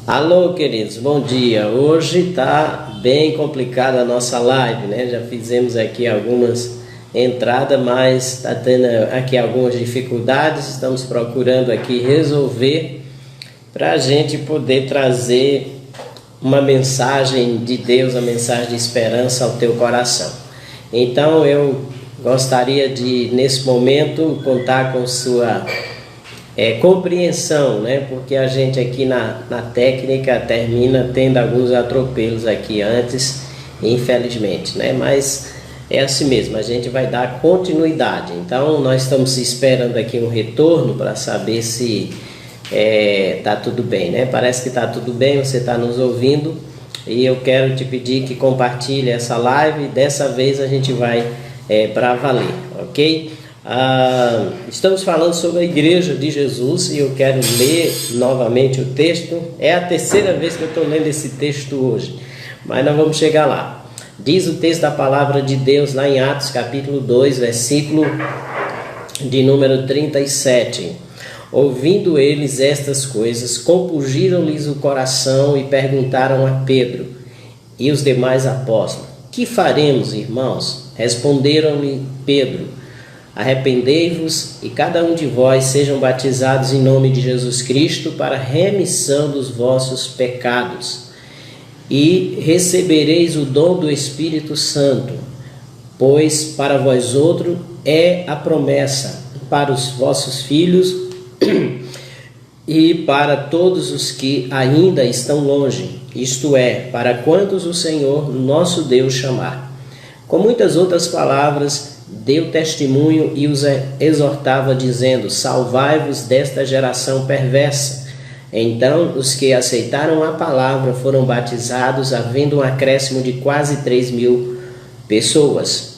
Alô, queridos, bom dia. Hoje tá bem complicada a nossa live, né? Já fizemos aqui algumas entradas, mas tá tendo aqui algumas dificuldades. Estamos procurando aqui resolver para a gente poder trazer uma mensagem de Deus, uma mensagem de esperança ao teu coração. Então eu gostaria de, nesse momento, contar com sua compreensão, né? Porque a gente aqui na técnica termina tendo alguns atropelos aqui antes, infelizmente, né? Mas é assim mesmo, a gente vai dar continuidade. Então nós estamos esperando aqui um retorno para saber se tá tudo bem, né? Parece que tá tudo bem, você está nos ouvindo e eu quero te pedir que compartilhe essa live. Dessa vez a gente vai para valer, ok? Estamos falando sobre a Igreja de Jesus e eu quero ler novamente o texto. É a terceira vez que eu estou lendo esse texto hoje, mas nós vamos chegar lá. Diz o texto da palavra de Deus lá em Atos capítulo 2, versículo de número 37. Ouvindo eles estas coisas, compungiram-lhes o coração e perguntaram a Pedro e os demais apóstolos: que faremos, irmãos? Responderam-lhe Pedro: arrependei-vos e cada um de vós sejam batizados em nome de Jesus Cristo para a remissão dos vossos pecados, e recebereis o dom do Espírito Santo, pois para vós outro é a promessa, para os vossos filhos e para todos os que ainda estão longe, isto é, para quantos o Senhor nosso Deus chamar. Com muitas outras palavras deu testemunho e os exortava, dizendo: salvai-vos desta geração perversa. Então os que aceitaram a palavra foram batizados, havendo um acréscimo de quase 3.000 pessoas.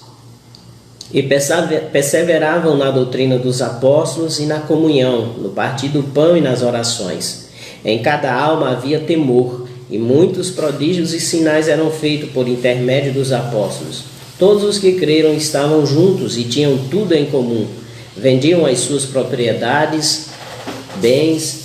E perseveravam na doutrina dos apóstolos e na comunhão, no partir do pão e nas orações. Em cada alma havia temor, e muitos prodígios e sinais eram feitos por intermédio dos apóstolos. Todos os que creram estavam juntos e tinham tudo em comum. Vendiam as suas propriedades, bens,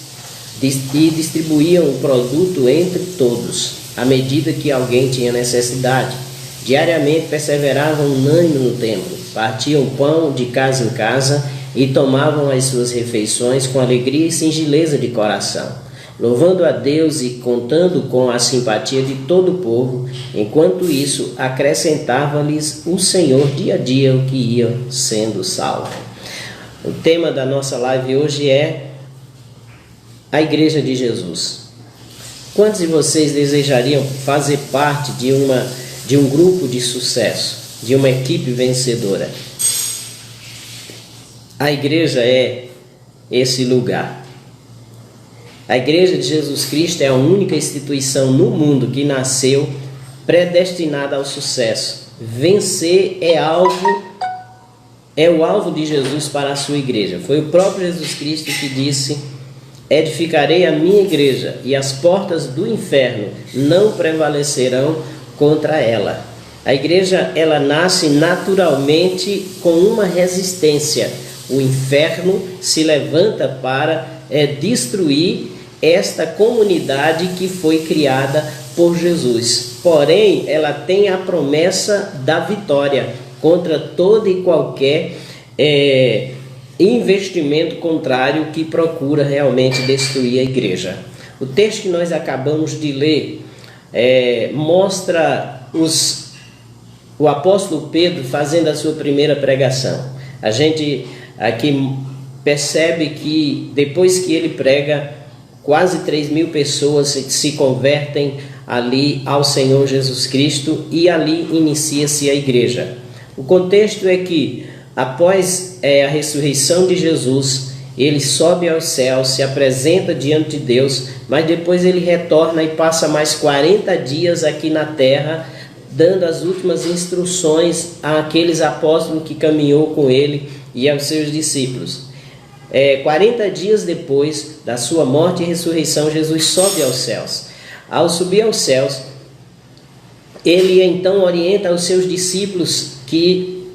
e distribuíam o produto entre todos, à medida que alguém tinha necessidade. Diariamente perseveravam unânimes no templo, partiam pão de casa em casa e tomavam as suas refeições com alegria e singeleza de coração, louvando a Deus e contando com a simpatia de todo o povo. Enquanto isso, acrescentava-lhes o Senhor dia a dia o que ia sendo salvo. O tema da nossa live hoje é a Igreja de Jesus. Quantos de vocês desejariam fazer parte de um grupo de sucesso, de uma equipe vencedora? A igreja é esse lugar. A Igreja de Jesus Cristo é a única instituição no mundo que nasceu predestinada ao sucesso. Vencer é o alvo de Jesus para a sua igreja. Foi o próprio Jesus Cristo que disse: edificarei a minha igreja e as portas do inferno não prevalecerão contra ela. A igreja, ela nasce naturalmente com uma resistência. O inferno se levanta para destruir esta comunidade que foi criada por Jesus. Porém, ela tem a promessa da vitória contra todo e qualquer investimento contrário que procura realmente destruir a igreja. O texto que nós acabamos de ler mostra o apóstolo Pedro fazendo a sua primeira pregação. A gente aqui percebe que depois que ele prega, quase 3.000 pessoas se convertem ali ao Senhor Jesus Cristo e ali inicia-se a igreja. O contexto é que após a ressurreição de Jesus, ele sobe aos céus, se apresenta diante de Deus, mas depois ele retorna e passa mais 40 dias aqui na terra, dando as últimas instruções àqueles apóstolos que caminhou com ele e aos seus discípulos. 40 dias depois da sua morte e ressurreição, Jesus sobe aos céus. Ao subir aos céus, ele então orienta os seus discípulos que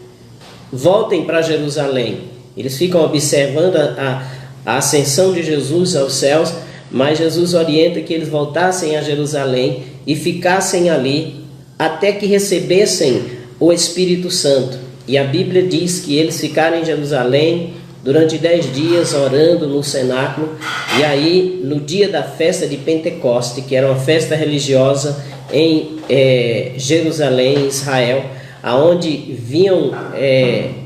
voltem para Jerusalém. Eles ficam observando a ascensão de Jesus aos céus, mas Jesus orienta que eles voltassem a Jerusalém e ficassem ali até que recebessem o Espírito Santo. E a Bíblia diz que eles ficaram em Jerusalém durante 10 dias orando no cenáculo, e aí no dia da festa de Pentecoste, que era uma festa religiosa em Jerusalém, Israel, aonde vinham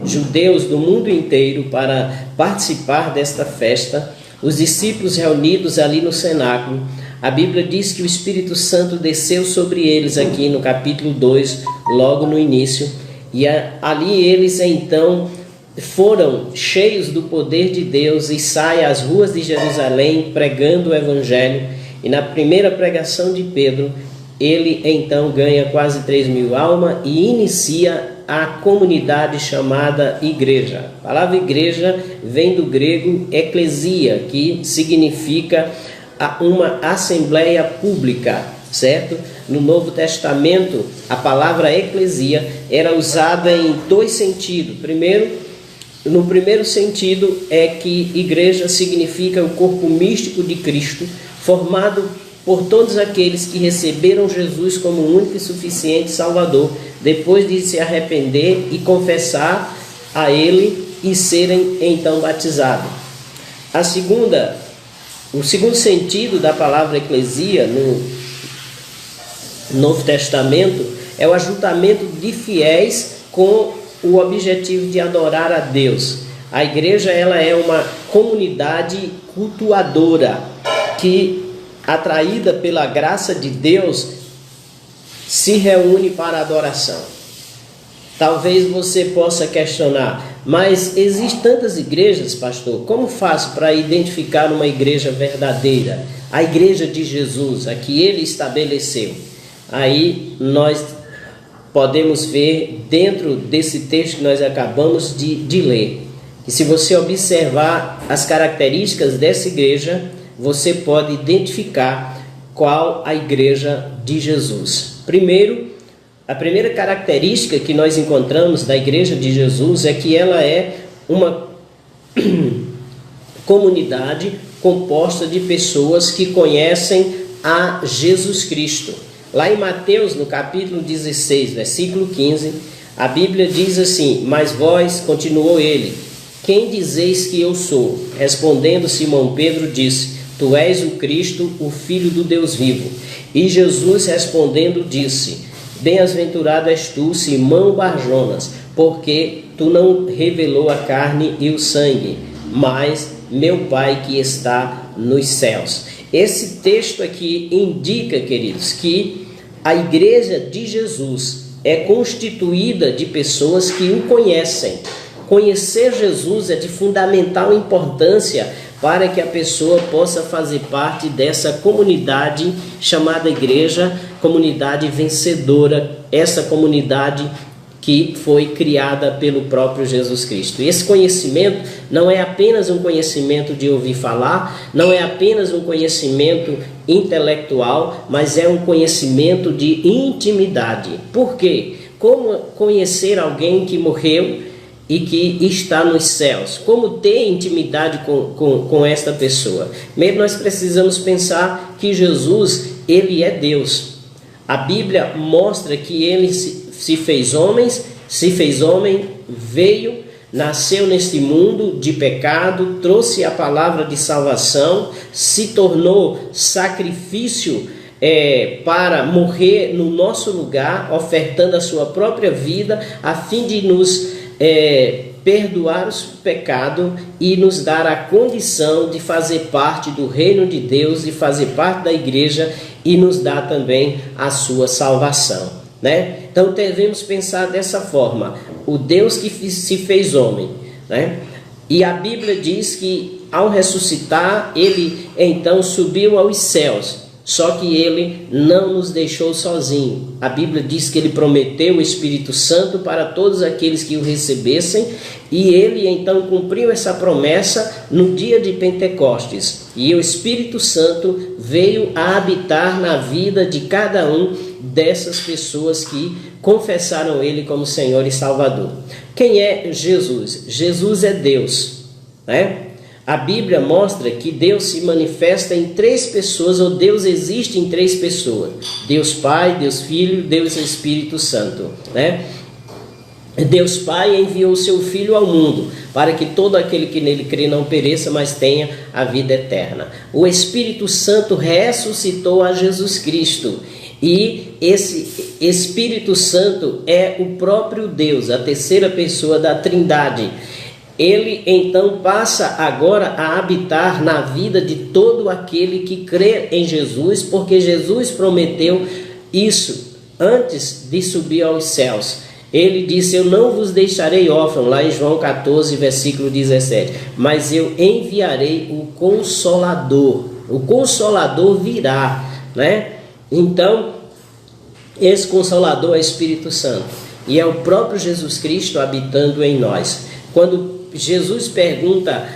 judeus do mundo inteiro para participar desta festa, os discípulos reunidos ali no cenáculo, a Bíblia diz que o Espírito Santo desceu sobre eles aqui no capítulo 2, logo no início, e ali eles então foram cheios do poder de Deus e saem às ruas de Jerusalém pregando o Evangelho. E na primeira pregação de Pedro, ele então ganha quase 3.000 almas e inicia a comunidade chamada igreja. A palavra igreja vem do grego eclesia, que significa uma assembleia pública, certo? No Novo Testamento, a palavra eclesia era usada em 2 sentidos. No primeiro sentido é que igreja significa o corpo místico de Cristo, formado por todos aqueles que receberam Jesus como único e suficiente Salvador, depois de se arrepender e confessar a Ele e serem então batizados. O segundo sentido da palavra eclesia no Novo Testamento é o ajuntamento de fiéis com o objetivo de adorar a Deus. A igreja ela é uma comunidade cultuadora que, atraída pela graça de Deus, se reúne para adoração. Talvez você possa questionar, mas existem tantas igrejas, pastor, como faço para identificar uma igreja verdadeira? A igreja de Jesus, a que ele estabeleceu. Aí nós podemos ver dentro desse texto que nós acabamos de ler, que se você observar as características dessa igreja, você pode identificar qual a igreja de Jesus. A primeira característica que nós encontramos da igreja de Jesus é que ela é uma comunidade composta de pessoas que conhecem a Jesus Cristo. Lá em Mateus, no capítulo 16, versículo 15, a Bíblia diz assim: mas vós, continuou ele, quem dizeis que eu sou? Respondendo Simão Pedro disse: tu és o Cristo, o Filho do Deus vivo. E Jesus respondendo disse: bem-aventurado és tu, Simão Barjonas, porque tu não revelou a carne e o sangue, mas meu Pai que está nos céus. Esse texto aqui indica, queridos, que a igreja de Jesus é constituída de pessoas que o conhecem. Conhecer Jesus é de fundamental importância para que a pessoa possa fazer parte dessa comunidade chamada igreja, comunidade vencedora, essa comunidade que foi criada pelo próprio Jesus Cristo. E esse conhecimento não é apenas um conhecimento de ouvir falar, não é apenas um conhecimento intelectual, mas é um conhecimento de intimidade. Por quê? Como conhecer alguém que morreu e que está nos céus? Como ter intimidade com esta pessoa? Primeiro nós precisamos pensar que Jesus, ele é Deus. A Bíblia mostra que ele se fez homem, veio, nasceu neste mundo de pecado, trouxe a palavra de salvação, se tornou sacrifício para morrer no nosso lugar, ofertando a sua própria vida, a fim de nos perdoar os pecados e nos dar a condição de fazer parte do reino de Deus, de fazer parte da igreja e nos dar também a sua salvação, né? Então devemos pensar dessa forma: o Deus que se fez homem, né? E a Bíblia diz que ao ressuscitar ele então subiu aos céus. Só que ele não nos deixou sozinhos. A Bíblia diz que ele prometeu o Espírito Santo para todos aqueles que o recebessem, e ele então cumpriu essa promessa no dia de Pentecostes. E o Espírito Santo veio a habitar na vida de cada um dessas pessoas que confessaram ele como Senhor e Salvador. Quem é Jesus? Jesus é Deus, né? A Bíblia mostra que Deus se manifesta em três pessoas, ou Deus existe em três pessoas: Deus Pai, Deus Filho, Deus Espírito Santo, né? Deus Pai enviou o seu Filho ao mundo para que todo aquele que nele crê não pereça, mas tenha a vida eterna. O Espírito Santo ressuscitou a Jesus Cristo, e esse Espírito Santo é o próprio Deus, a terceira pessoa da Trindade. Ele então passa agora a habitar na vida de todo aquele que crê em Jesus, porque Jesus prometeu isso antes de subir aos céus. Ele disse: eu não vos deixarei órfãos, lá em João 14, versículo 17, mas eu enviarei o Consolador. O Consolador virá, né? Então, esse Consolador é o Espírito Santo, e é o próprio Jesus Cristo habitando em nós. Quando Jesus pergunta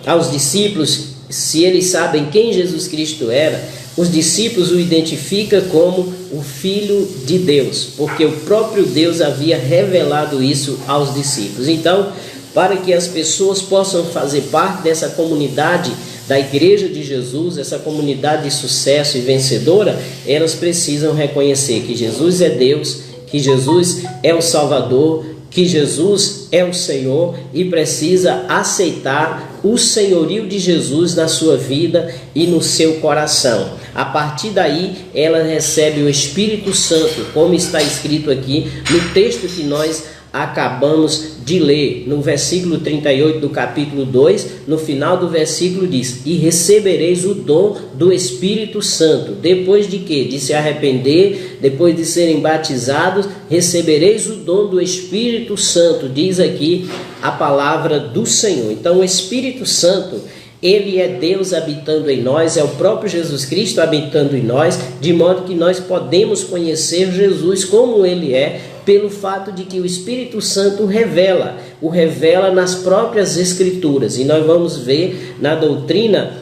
aos discípulos se eles sabem quem Jesus Cristo era, os discípulos o identificam como o Filho de Deus, porque o próprio Deus havia revelado isso aos discípulos. Então, para que as pessoas possam fazer parte dessa comunidade da Igreja de Jesus, essa comunidade de sucesso e vencedora, elas precisam reconhecer que Jesus é Deus, que Jesus é o Salvador, que Jesus é o Senhor, e precisa aceitar o senhorio de Jesus na sua vida e no seu coração. A partir daí, ela recebe o Espírito Santo, como está escrito aqui no texto que nós acabamos de ler, no versículo 38 do capítulo 2, no final do versículo diz: e recebereis o dom do Espírito Santo. Depois de quê? De se arrepender, depois de serem batizados, recebereis o dom do Espírito Santo, diz aqui a palavra do Senhor. Então o Espírito Santo, ele é Deus habitando em nós, é o próprio Jesus Cristo habitando em nós, de modo que nós podemos conhecer Jesus como ele é, pelo fato de que o Espírito Santo o revela nas próprias Escrituras. E nós vamos ver na doutrina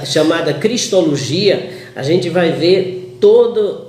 chamada Cristologia, a gente vai ver toda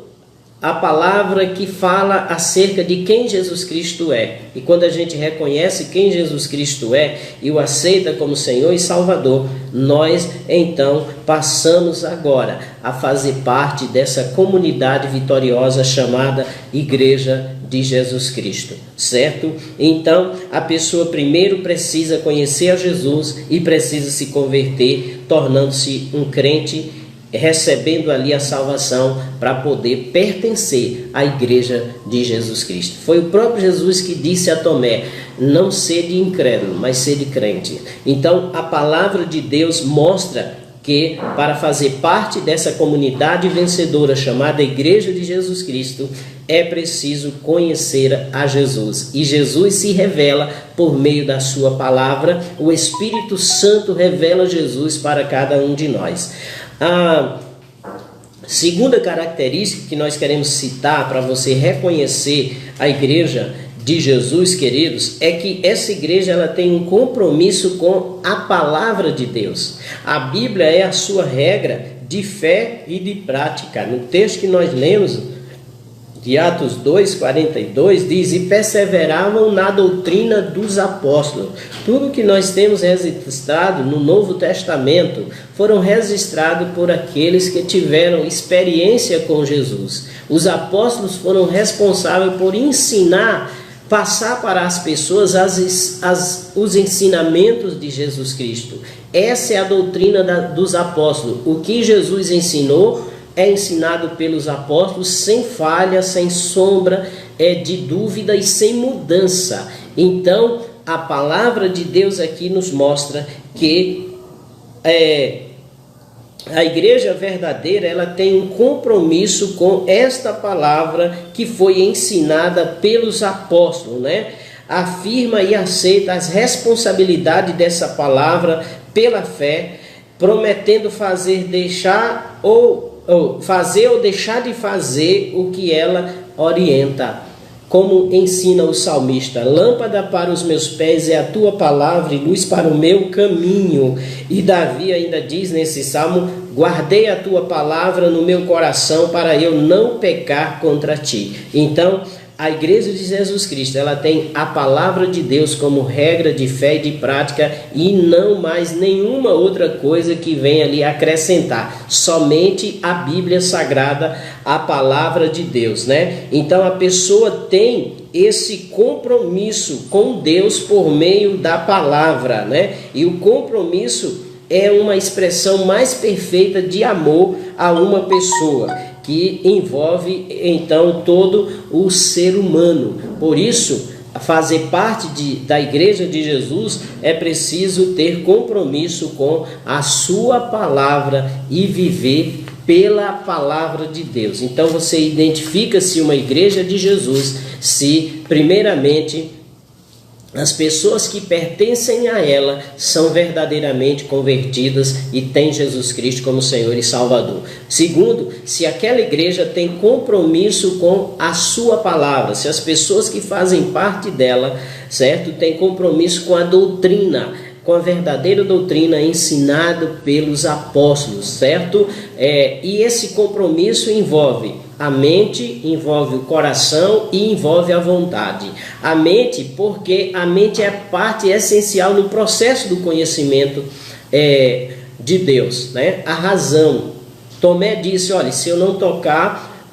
a palavra que fala acerca de quem Jesus Cristo é. E quando a gente reconhece quem Jesus Cristo é e o aceita como Senhor e Salvador, nós então passamos agora a fazer parte dessa comunidade vitoriosa chamada Igreja de Jesus Cristo, certo? Então a pessoa primeiro precisa conhecer a Jesus e precisa se converter, tornando-se um crente, recebendo ali a salvação para poder pertencer à Igreja de Jesus Cristo. Foi o próprio Jesus que disse a Tomé: não sede incrédulo, mas sede crente. Então a palavra de Deus mostra que para fazer parte dessa comunidade vencedora chamada Igreja de Jesus Cristo, é preciso conhecer a Jesus. E Jesus se revela por meio da sua palavra. O Espírito Santo revela Jesus para cada um de nós. A segunda característica que nós queremos citar para você reconhecer a Igreja de Jesus, queridos, é que essa igreja ela tem um compromisso com a palavra de Deus. A Bíblia é a sua regra de fé e de prática. No texto que nós lemos, de Atos 2:42, diz: e perseveravam na doutrina dos apóstolos. Tudo que nós temos registrado no Novo Testamento foram registrados por aqueles que tiveram experiência com Jesus. Os apóstolos foram responsáveis por ensinar, passar para as pessoas os ensinamentos de Jesus Cristo. Essa é a doutrina dos apóstolos. O que Jesus ensinou é ensinado pelos apóstolos sem falha, sem sombra de dúvida e sem mudança. Então, a palavra de Deus aqui nos mostra que a igreja verdadeira ela tem um compromisso com esta palavra que foi ensinada pelos apóstolos, né? Afirma e aceita as responsabilidades dessa palavra pela fé, prometendo fazer ou deixar de fazer o que ela orienta, como ensina o salmista: lâmpada para os meus pés é a tua palavra e luz para o meu caminho. E Davi ainda diz nesse salmo: guardei a tua palavra no meu coração para eu não pecar contra ti. Então a Igreja de Jesus Cristo, ela tem a palavra de Deus como regra de fé e de prática e não mais nenhuma outra coisa que venha ali acrescentar, somente a Bíblia Sagrada, a palavra de Deus, né? Então a pessoa tem esse compromisso com Deus por meio da palavra, né? E o compromisso é uma expressão mais perfeita de amor a uma pessoa, que envolve então todo o ser humano. Por isso, fazer parte da Igreja de Jesus é preciso ter compromisso com a sua palavra e viver pela palavra de Deus. Então você identifica-se uma Igreja de Jesus se, primeiramente, as pessoas que pertencem a ela são verdadeiramente convertidas e têm Jesus Cristo como Senhor e Salvador. Segundo, se aquela igreja tem compromisso com a sua palavra, se as pessoas que fazem parte dela, certo, têm compromisso com a doutrina, com a verdadeira doutrina ensinada pelos apóstolos, certo? E esse compromisso envolve a mente, envolve o coração e envolve a vontade. A mente, porque a mente é parte essencial no processo do conhecimento de Deus, né? A razão. Tomé disse, olha, se eu não tocar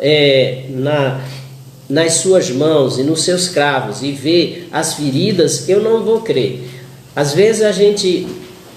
nas suas mãos e nos seus cravos e ver as feridas, eu não vou crer. Às vezes a gente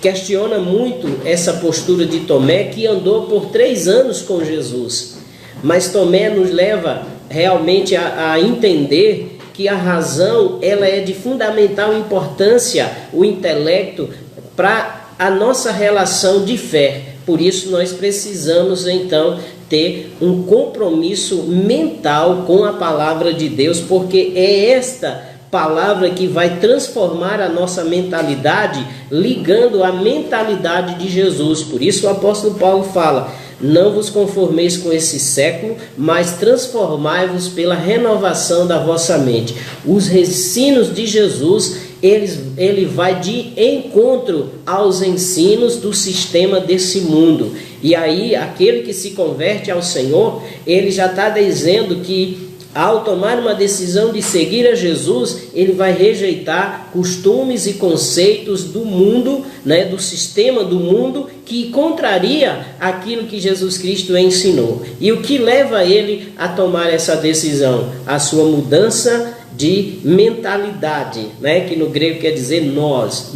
questiona muito essa postura de Tomé, que andou por 3 anos com Jesus. Mas Tomé nos leva realmente a entender que a razão ela é de fundamental importância, o intelecto, para a nossa relação de fé. Por isso nós precisamos então ter um compromisso mental com a palavra de Deus, porque é esta palavra que vai transformar a nossa mentalidade, ligando a mentalidade de Jesus. Por isso o apóstolo Paulo fala: não vos conformeis com esse século, mas transformai-vos pela renovação da vossa mente. Os ensinos de Jesus, ele vai de encontro aos ensinos do sistema desse mundo. E aí, aquele que se converte ao Senhor, ele já está dizendo que ao tomar uma decisão de seguir a Jesus, ele vai rejeitar costumes e conceitos do mundo, né, do sistema do mundo, que contraria aquilo que Jesus Cristo ensinou. E o que leva ele a tomar essa decisão? A sua mudança de mentalidade, né, que no grego quer dizer nós.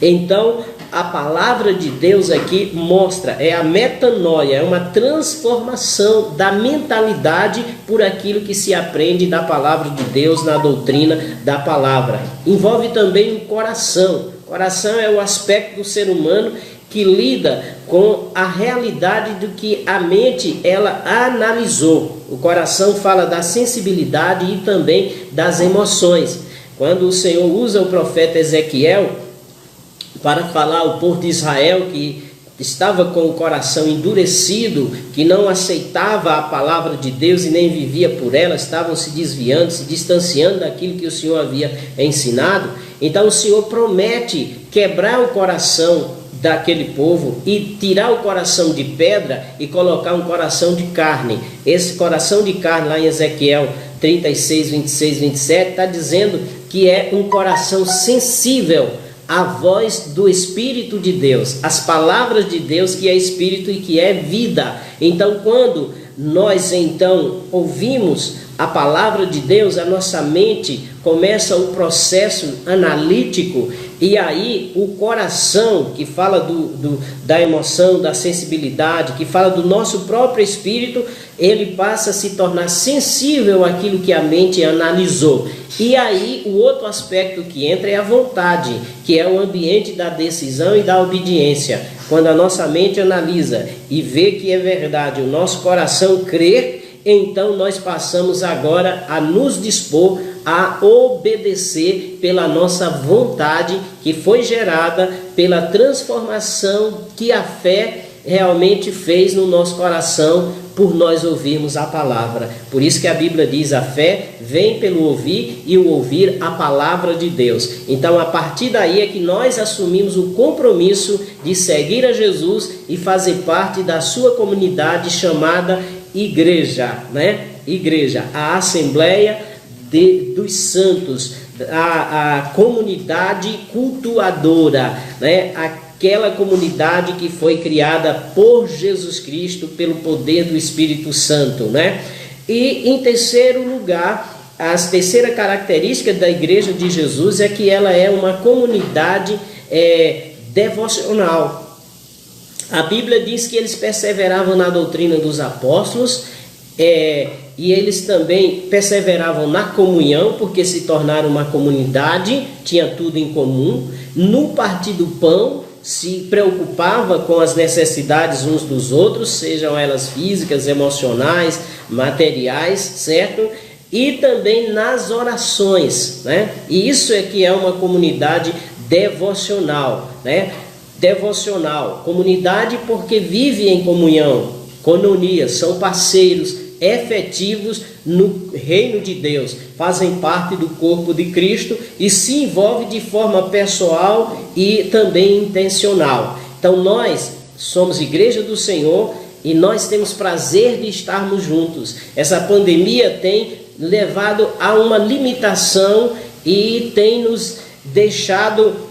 Então, a palavra de Deus aqui mostra, é a metanoia, é uma transformação da mentalidade por aquilo que se aprende da palavra de Deus, na doutrina da palavra. Envolve também o coração. O coração é o aspecto do ser humano que lida com a realidade do que a mente ela analisou. O coração fala da sensibilidade e também das emoções. Quando o Senhor usa o profeta Ezequiel para falar ao povo de Israel que estava com o coração endurecido, que não aceitava a palavra de Deus e nem vivia por ela, estavam se desviando, se distanciando daquilo que o Senhor havia ensinado. Então o Senhor promete quebrar o coração daquele povo e tirar o coração de pedra e colocar um coração de carne. Esse coração de carne, lá em Ezequiel 36, 26, 27, está dizendo que é um coração sensível a voz do Espírito de Deus, as palavras de Deus, que é Espírito e que é vida. Então, quando nós então ouvimos a palavra de Deus, a nossa mente começa o processo analítico, e aí o coração, que fala da emoção, da sensibilidade, que fala do nosso próprio espírito, ele passa a se tornar sensível àquilo que a mente analisou. E aí o outro aspecto que entra é a vontade, que é o ambiente da decisão e da obediência. Quando a nossa mente analisa e vê que é verdade, o nosso coração crê, então nós passamos agora a nos dispor a obedecer pela nossa vontade, que foi gerada pela transformação que a fé realmente fez no nosso coração por nós ouvirmos a palavra. Por isso que a Bíblia diz: a fé vem pelo ouvir e o ouvir a palavra de Deus. Então, a partir daí é que nós assumimos o compromisso de seguir a Jesus e fazer parte da sua comunidade chamada igreja, né? Igreja, a assembleia dos santos, a comunidade cultuadora, né? Aquela comunidade que foi criada por Jesus Cristo, pelo poder do Espírito Santo, né? E em terceiro lugar, a terceira característica da Igreja de Jesus é que ela é uma comunidade devocional. A Bíblia diz que eles perseveravam na doutrina dos apóstolos, e eles também perseveravam na comunhão, porque se tornaram uma comunidade, tinha tudo em comum. No partir do pão, se preocupava com as necessidades uns dos outros, sejam elas físicas, emocionais, materiais, certo? E também nas orações, né? E isso é que é uma comunidade devocional, né? Devocional, comunidade porque vive em comunhão, coinonia, são parceiros efetivos no reino de Deus, fazem parte do corpo de Cristo e se envolvem de forma pessoal e também intencional. Então nós somos Igreja do Senhor e nós temos prazer de estarmos juntos. Essa pandemia tem levado a uma limitação e tem nos deixado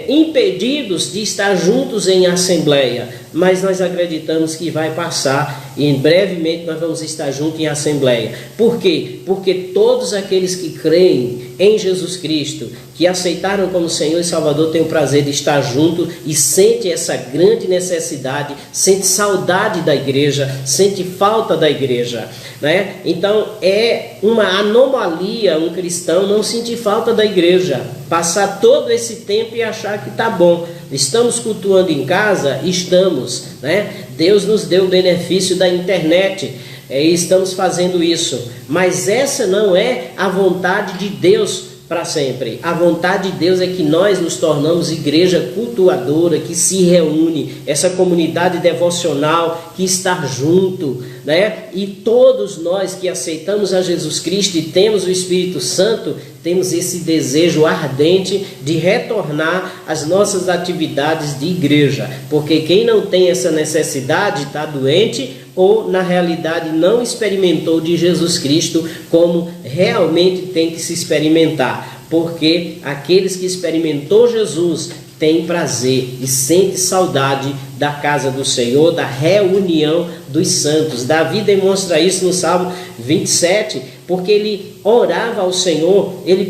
impedidos de estar juntos em assembleia, mas nós acreditamos que vai passar e brevemente nós vamos estar juntos em assembleia. Por quê? Porque todos aqueles que creem em Jesus Cristo, que aceitaram como Senhor e Salvador, têm o prazer de estar juntos e sente essa grande necessidade, sente saudade da igreja, sente falta da igreja, né? Então é uma anomalia um cristão não sentir falta da igreja, passar todo esse tempo e achar que está bom. Estamos cultuando em casa? Estamos, né? Deus nos deu o benefício da internet e estamos fazendo isso, mas essa não é a vontade de Deus para sempre. A vontade de Deus é que nós nos tornamos igreja cultuadora, que se reúne, essa comunidade devocional que está junto, né? E todos nós que aceitamos a Jesus Cristo e temos o Espírito Santo, temos esse desejo ardente de retornar às nossas atividades de igreja, porque quem não tem essa necessidade está doente ou na realidade não experimentou de Jesus Cristo como realmente tem que se experimentar, porque aqueles que experimentou Jesus têm prazer e sente saudade da casa do Senhor, da reunião dos santos. Davi demonstra isso no Salmo 27, porque ele orava ao Senhor, ele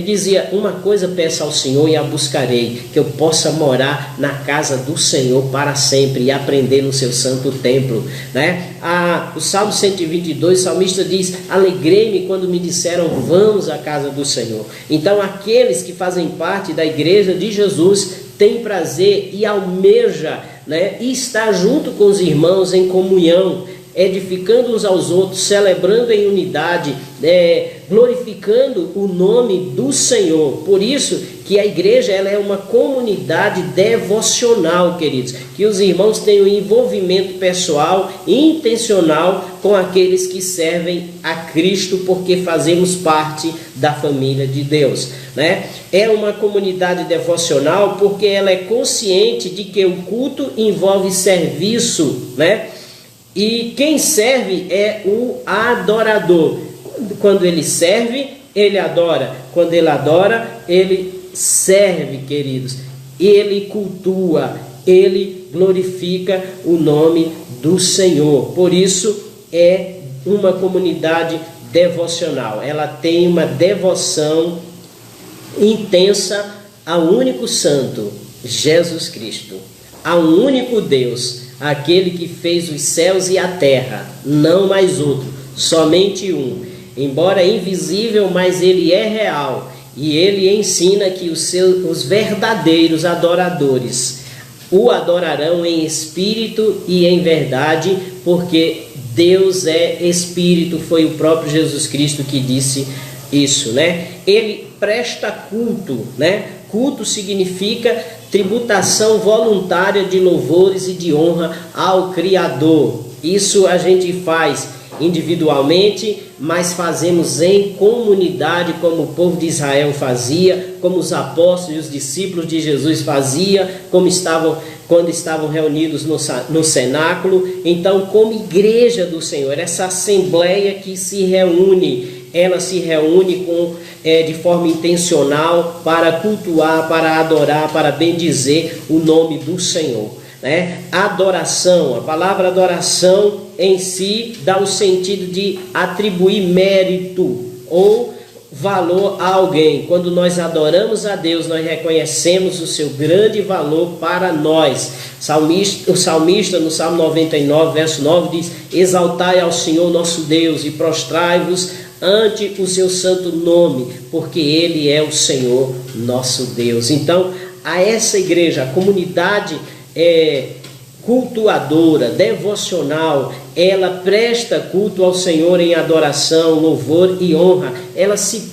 dizia: uma coisa peço ao Senhor e a buscarei, que eu possa morar na casa do Senhor para sempre e aprender no seu santo templo, né? O Salmo 122, o salmista diz: alegrei-me quando me disseram vamos à casa do Senhor. Então aqueles que fazem parte da igreja de Jesus têm prazer e almeja, né, e está junto com os irmãos em comunhão, edificando uns aos outros, celebrando em unidade, glorificando o nome do Senhor. Por isso que a igreja ela é uma comunidade devocional, queridos, que os irmãos tenham envolvimento pessoal e intencional com aqueles que servem a Cristo, porque fazemos parte da família de Deus, né? É uma comunidade devocional porque ela é consciente de que o culto envolve serviço, né? E quem serve é o adorador. Quando ele serve, ele adora. Quando ele adora, ele serve, queridos. Ele cultua, ele glorifica o nome do Senhor. Por isso é uma comunidade devocional. Ela tem uma devoção intensa ao único santo, Jesus Cristo, ao único Deus, aquele que fez os céus e a terra, não mais outro, somente um. Embora invisível, mas ele é real, e ele ensina que os verdadeiros adoradores o adorarão em espírito e em verdade, porque Deus é espírito. Foi o próprio Jesus Cristo que disse isso, né? Ele presta culto, né? Culto significa tributação voluntária de louvores e de honra ao Criador. Isso a gente faz individualmente, mas fazemos em comunidade, como o povo de Israel fazia, como os apóstolos e os discípulos de Jesus faziam, quando estavam reunidos no cenáculo. Então, como igreja do Senhor, essa assembleia que se reúne, ela se reúne de forma intencional para cultuar, para adorar, para bendizer o nome do Senhor, né? Adoração, a palavra adoração em si dá o sentido de atribuir mérito ou valor a alguém. Quando nós adoramos a Deus, nós reconhecemos o seu grande valor para nós. O salmista no Salmo 99, verso 9 diz: exaltai ao Senhor nosso Deus e prostrai-vos ante o seu santo nome, porque Ele é o Senhor nosso Deus. Então, a essa igreja, a comunidade cultuadora, devocional, ela presta culto ao Senhor em adoração, louvor e honra. Ela se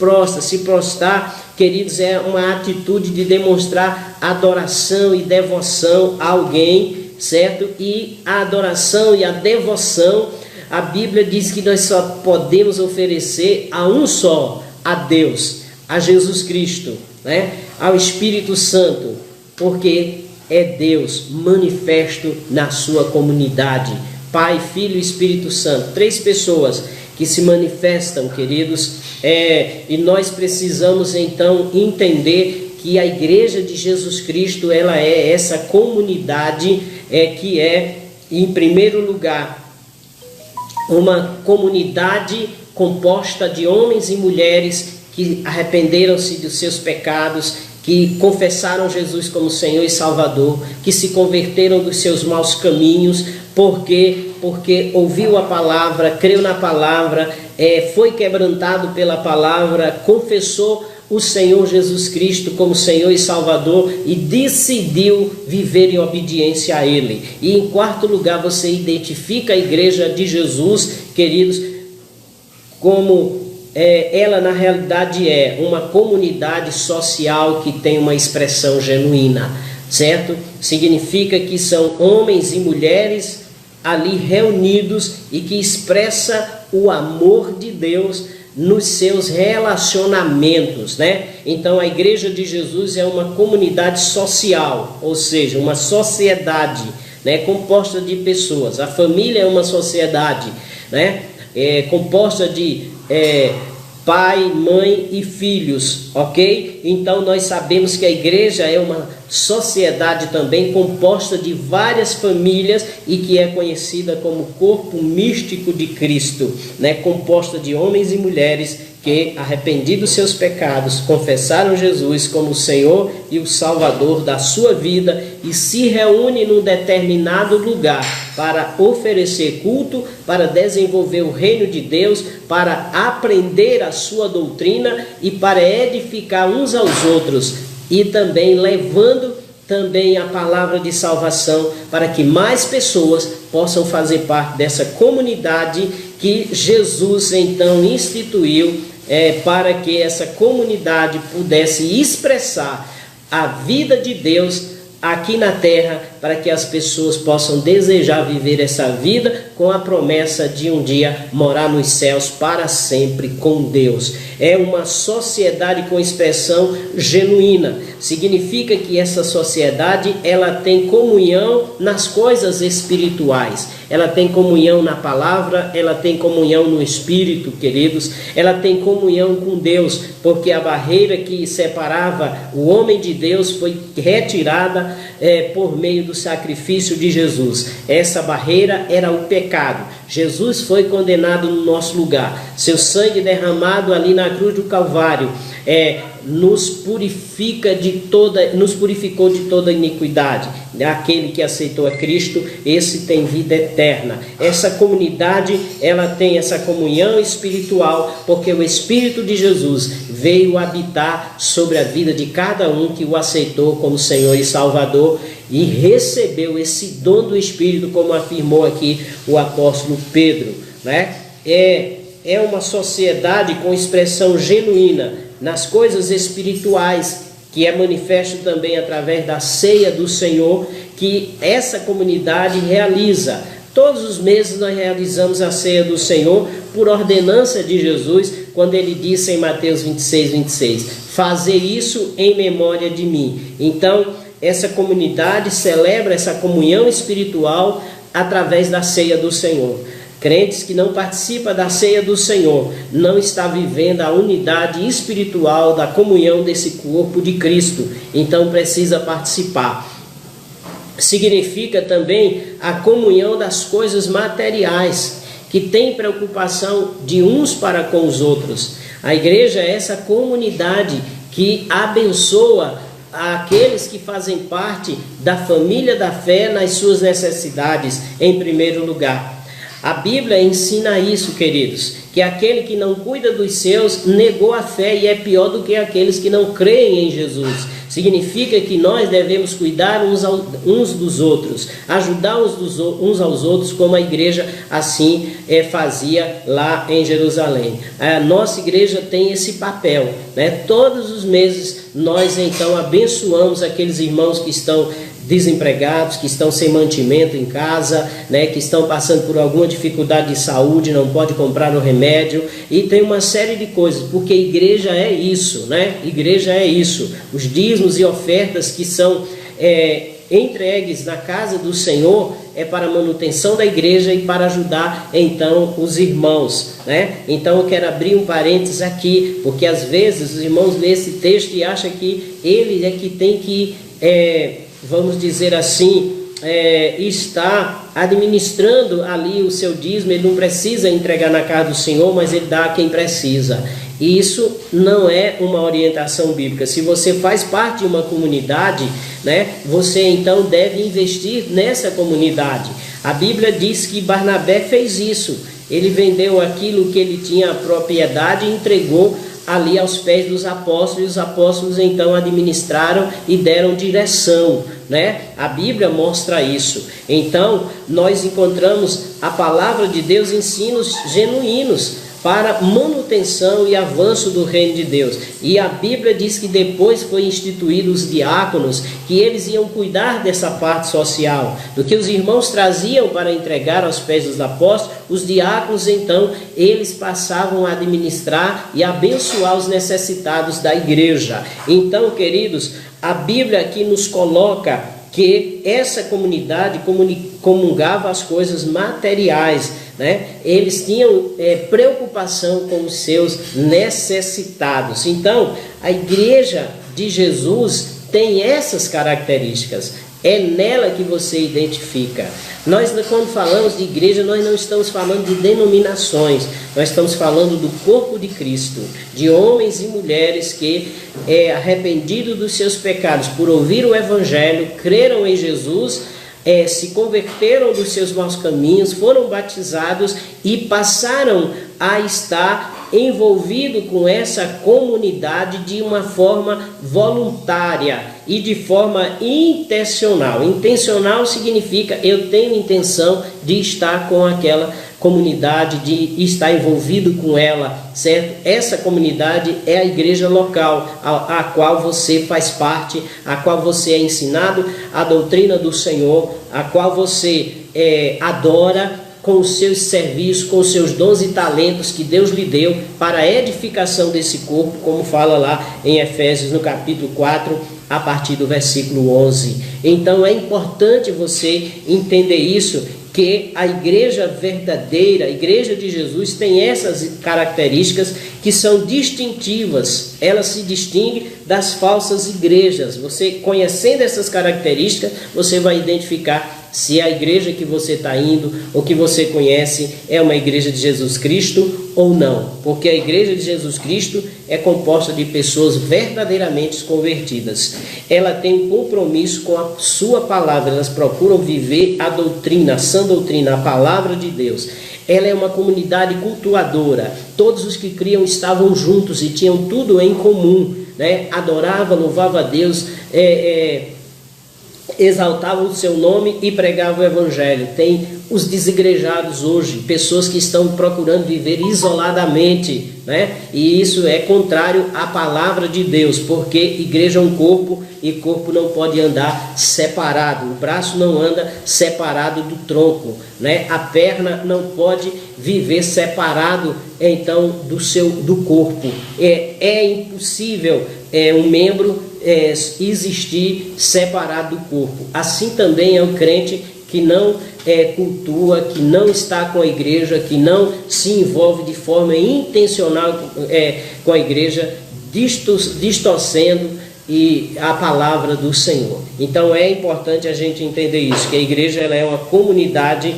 prostrar, queridos, é uma atitude de demonstrar adoração e devoção a alguém, certo? E a adoração e a devoção, a Bíblia diz que nós só podemos oferecer a um só, a Deus, a Jesus Cristo, né? Ao Espírito Santo, porque é Deus manifesto na sua comunidade. Pai, Filho e Espírito Santo, 3 pessoas que se manifestam, queridos, e nós precisamos então entender que a igreja de Jesus Cristo, ela é essa comunidade que é, em primeiro lugar, uma comunidade composta de homens e mulheres que arrependeram-se dos seus pecados, que confessaram Jesus como Senhor e Salvador, que se converteram dos seus maus caminhos, porque ouviu a palavra, creu na palavra, foi quebrantado pela palavra, confessou o Senhor Jesus Cristo como Senhor e Salvador e decidiu viver em obediência a Ele. E em quarto lugar, você identifica a igreja de Jesus, queridos, como ela na realidade é uma comunidade social que tem uma expressão genuína, certo? Significa que são homens e mulheres ali reunidos e que expressa o amor de Deus nos seus relacionamentos, né? Então a igreja de Jesus é uma comunidade social, ou seja, uma sociedade, né, composta de pessoas. A família é uma sociedade, né, composta de pai, mãe e filhos, ok? Então nós sabemos que a igreja é uma sociedade também composta de várias famílias e que é conhecida como corpo místico de Cristo, né? Composta de homens e mulheres que, arrependidos dos seus pecados, confessaram Jesus como o Senhor e o Salvador da sua vida e se reúnem num determinado lugar para oferecer culto, para desenvolver o reino de Deus, para aprender a sua doutrina e para edificar uns aos outros, e também levando também a palavra de salvação para que mais pessoas possam fazer parte dessa comunidade que Jesus então instituiu, para que essa comunidade pudesse expressar a vida de Deus aqui na terra, para que as pessoas possam desejar viver essa vida com a promessa de um dia morar nos céus para sempre com Deus. É uma sociedade com expressão genuína. Significa que essa sociedade, ela tem comunhão nas coisas espirituais. Ela tem comunhão na palavra, ela tem comunhão no Espírito, queridos. Ela tem comunhão com Deus, porque a barreira que separava o homem de Deus foi retirada por meio do sacrifício de Jesus. Essa barreira era o pecado. Jesus foi condenado no nosso lugar. Seu sangue derramado ali na cruz do Calvário nos purificou de toda iniquidade. Aquele que aceitou a Cristo, esse tem vida eterna. Essa comunidade, ela tem essa comunhão espiritual, porque o Espírito de Jesus veio habitar sobre a vida de cada um que o aceitou como Senhor e Salvador e recebeu esse dom do Espírito, como afirmou aqui o apóstolo Pedro, né? É uma sociedade com expressão genuína nas coisas espirituais, que é manifesto também através da ceia do Senhor, que essa comunidade realiza. Todos os meses nós realizamos a ceia do Senhor por ordenança de Jesus, quando ele disse em Mateus 26:26, fazer isso em memória de mim. Então, essa comunidade celebra essa comunhão espiritual através da ceia do Senhor. Crentes que não participam da ceia do Senhor não está vivendo a unidade espiritual da comunhão desse corpo de Cristo. Então precisa participar. Significa também a comunhão das coisas materiais, que tem preocupação de uns para com os outros. A igreja é essa comunidade que abençoa aqueles que fazem parte da família da fé nas suas necessidades, em primeiro lugar. A Bíblia ensina isso, queridos, que aquele que não cuida dos seus negou a fé e é pior do que aqueles que não creem em Jesus. Significa que nós devemos cuidar uns dos outros, ajudar uns aos outros, como a igreja assim fazia lá em Jerusalém. A nossa igreja tem esse papel, né? Todos os meses nós então abençoamos aqueles irmãos que estão desempregados, que estão sem mantimento em casa, né, que estão passando por alguma dificuldade de saúde, não pode comprar o remédio, e tem uma série de coisas, porque igreja é isso, né? Igreja é isso. Os dízimos e ofertas que são entregues na casa do Senhor é para a manutenção da igreja e para ajudar então os irmãos, né? Então eu quero abrir um parênteses aqui, porque às vezes os irmãos lêem esse texto e acham que ele é que tem que vamos dizer assim, está administrando ali o seu dízimo. Ele não precisa entregar na casa do Senhor, mas ele dá a quem precisa. E isso não é uma orientação bíblica. Se você faz parte de uma comunidade, né, você então deve investir nessa comunidade. A Bíblia diz que Barnabé fez isso. Ele vendeu aquilo que ele tinha propriedade e entregou ali aos pés dos apóstolos, e os apóstolos então administraram e deram direção, né? A Bíblia mostra isso. Então nós encontramos a palavra de Deus, ensinos genuínos para manutenção e avanço do reino de Deus. E a Bíblia diz que depois foi instituído os diáconos, que eles iam cuidar dessa parte social, do que os irmãos traziam para entregar aos pés dos apóstolos. Os diáconos então, eles passavam a administrar e abençoar os necessitados da igreja. Então, queridos, a Bíblia aqui nos coloca que essa comunidade comungava as coisas materiais, né? Eles tinham preocupação com os seus necessitados. Então, a igreja de Jesus tem essas características. É nela que você identifica. Nós, quando falamos de igreja, nós não estamos falando de denominações. Nós estamos falando do corpo de Cristo, de homens e mulheres que, arrependidos dos seus pecados, por ouvir o Evangelho, creram em Jesus, se converteram dos seus maus caminhos, foram batizados e passaram a estar envolvido com essa comunidade de uma forma voluntária e de forma intencional. Intencional significa eu tenho intenção de estar com aquela comunidade, de estar envolvido com ela, certo? Essa comunidade é a igreja local, a qual você faz parte, a qual você é ensinado a doutrina do Senhor, a qual você adora, com os seus serviços, com os seus dons e talentos que Deus lhe deu para a edificação desse corpo, como fala lá em Efésios, no capítulo 4, a partir do versículo 11. Então é importante você entender isso, que a igreja verdadeira, a igreja de Jesus, tem essas características que são distintivas. Ela se distingue das falsas igrejas. Você, conhecendo essas características, você vai identificar se a igreja que você está indo ou que você conhece é uma igreja de Jesus Cristo ou não. Porque a igreja de Jesus Cristo é composta de pessoas verdadeiramente convertidas. Ela tem um compromisso com a sua palavra. Elas procuram viver a doutrina, a sã doutrina, a palavra de Deus. Ela é uma comunidade cultuadora. Todos os que criam estavam juntos e tinham tudo em comum, né? Adorava, louvava a Deus, exaltavam o seu nome e pregavam o Evangelho. Tem os desigrejados hoje, pessoas que estão procurando viver isoladamente, né? E isso é contrário à palavra de Deus, porque igreja é um corpo e corpo não pode andar separado. O braço não anda separado do tronco, né? A perna não pode viver separado então do corpo. É impossível um membro existir separado do corpo. Assim também é o crente que não cultua, que não está com a igreja, que não se envolve de forma intencional com a igreja, distorcendo a palavra do Senhor. Então é importante a gente entender isso, que a igreja ela é uma comunidade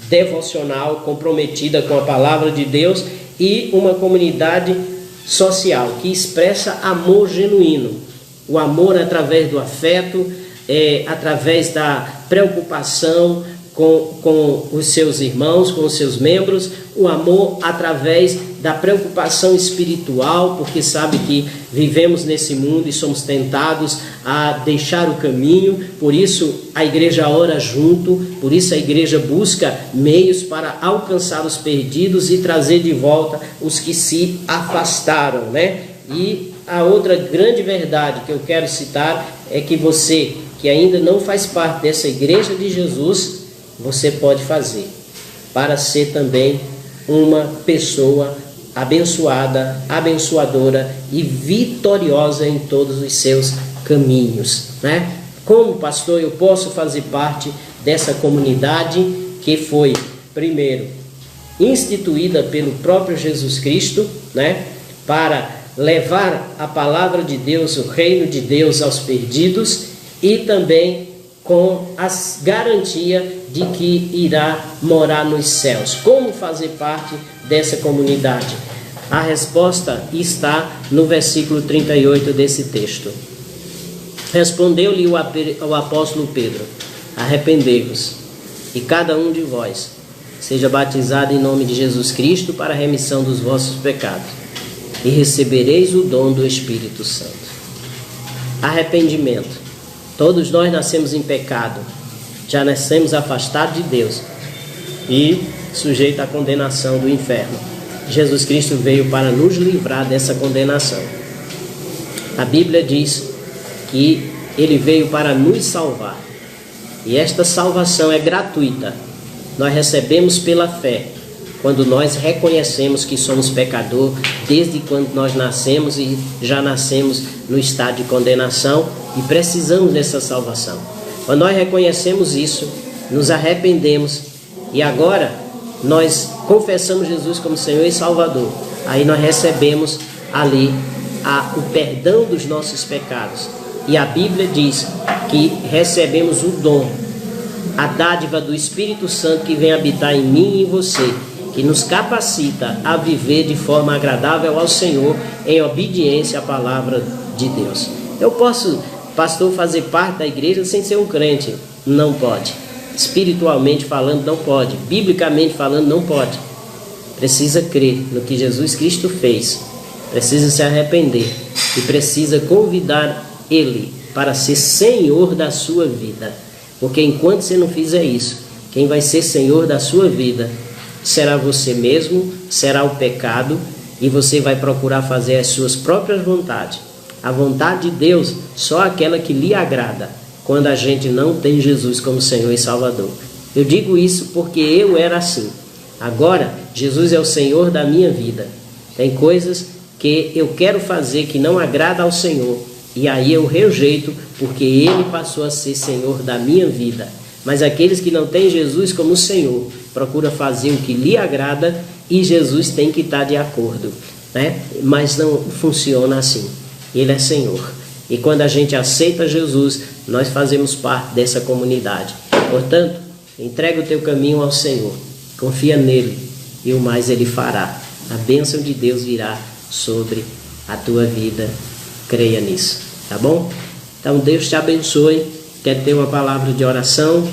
devocional comprometida com a palavra de Deus e uma comunidade social que expressa amor genuíno, o amor através do afeto, através da preocupação com os seus irmãos, com os seus membros, o amor através da preocupação espiritual, porque sabe que vivemos nesse mundo e somos tentados a deixar o caminho, por isso a igreja ora junto, por isso a igreja busca meios para alcançar os perdidos e trazer de volta os que se afastaram, né? E a outra grande verdade que eu quero citar é que você, que ainda não faz parte dessa igreja de Jesus, você pode fazer para ser também uma pessoa abençoada, abençoadora e vitoriosa em todos os seus caminhos, né? Como pastor eu posso fazer parte dessa comunidade que foi, primeiro, instituída pelo próprio Jesus Cristo, né? Para levar a palavra de Deus, o reino de Deus aos perdidos e também com a garantia de que irá morar nos céus. Como fazer parte dessa comunidade? A resposta está no versículo 38 desse texto. Respondeu-lhe o apóstolo Pedro: arrependei-vos, e cada um de vós seja batizado em nome de Jesus Cristo para a remissão dos vossos pecados, e recebereis o dom do Espírito Santo. Arrependimento. Todos nós nascemos em pecado, já nascemos afastados de Deus e sujeitos à condenação do inferno. Jesus Cristo veio para nos livrar dessa condenação. A Bíblia diz que Ele veio para nos salvar. E esta salvação é gratuita. Nós recebemos pela fé, quando nós reconhecemos que somos pecador, desde quando nós nascemos e já nascemos no estado de condenação e precisamos dessa salvação. Quando nós reconhecemos isso, nos arrependemos e agora nós confessamos Jesus como Senhor e Salvador, aí nós recebemos ali o perdão dos nossos pecados. E a Bíblia diz que recebemos o dom, a dádiva do Espírito Santo que vem habitar em mim e em você, que nos capacita a viver de forma agradável ao Senhor, em obediência à palavra de Deus. Eu posso, pastor, fazer parte da igreja sem ser um crente? Não pode. Espiritualmente falando, não pode. Biblicamente falando, não pode. Precisa crer no que Jesus Cristo fez. Precisa se arrepender. E precisa convidar Ele para ser Senhor da sua vida. Porque enquanto você não fizer isso, quem vai ser Senhor da sua vida será você mesmo, será o pecado, e você vai procurar fazer as suas próprias vontades. A vontade de Deus, só aquela que lhe agrada, quando a gente não tem Jesus como Senhor e Salvador. Eu digo isso porque eu era assim. Agora, Jesus é o Senhor da minha vida. Tem coisas que eu quero fazer que não agrada ao Senhor, e aí eu rejeito, porque Ele passou a ser Senhor da minha vida. Mas aqueles que não têm Jesus como Senhor, procura fazer o que lhe agrada e Jesus tem que estar de acordo, né? Mas não funciona assim. Ele é Senhor. E quando a gente aceita Jesus, nós fazemos parte dessa comunidade. Portanto, entrega o teu caminho ao Senhor. Confia nele e o mais Ele fará. A bênção de Deus virá sobre a tua vida. Creia nisso, tá bom? Então Deus te abençoe. Quero ter uma palavra de oração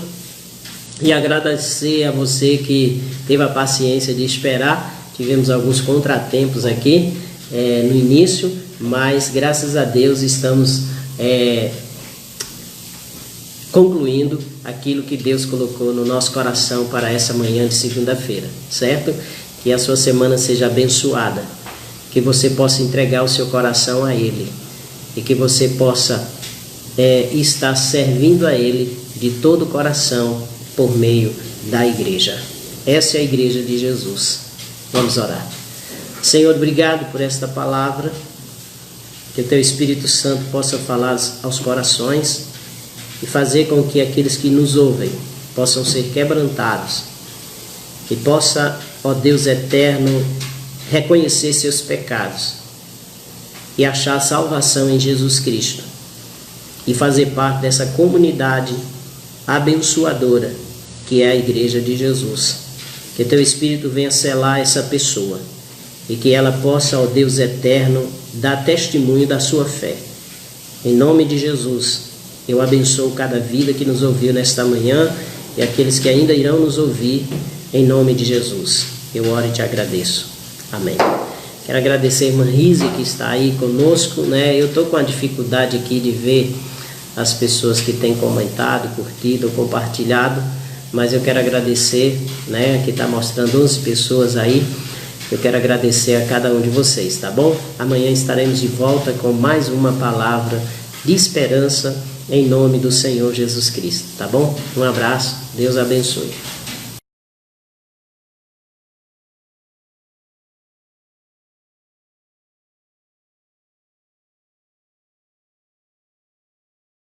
e agradecer a você que teve a paciência de esperar. Tivemos alguns contratempos aqui no início, mas graças a Deus estamos concluindo aquilo que Deus colocou no nosso coração para essa manhã de segunda-feira, certo? Que a sua semana seja abençoada, que você possa entregar o seu coração a Ele e que você possa estar servindo a Ele de todo o coração por meio da igreja. Essa é a igreja de Jesus. Vamos orar. Senhor, obrigado por esta palavra, que o Teu Espírito Santo possa falar aos corações e fazer com que aqueles que nos ouvem possam ser quebrantados, que possa, ó Deus eterno, reconhecer seus pecados e achar salvação em Jesus Cristo e fazer parte dessa comunidade abençoadora que é a Igreja de Jesus. Que teu Espírito venha selar essa pessoa e que ela possa, ó Deus eterno, dar testemunho da sua fé. Em nome de Jesus, eu abençoo cada vida que nos ouviu nesta manhã e aqueles que ainda irão nos ouvir, em nome de Jesus. Eu oro e te agradeço. Amém. Quero agradecer a irmã Rise que está aí conosco, né? Eu estou com a dificuldade aqui de ver as pessoas que têm comentado, curtido, compartilhado, mas eu quero agradecer, né? Que está mostrando 11 pessoas aí. Eu quero agradecer a cada um de vocês, tá bom? Amanhã estaremos de volta com mais uma palavra de esperança em nome do Senhor Jesus Cristo, tá bom? Um abraço, Deus abençoe.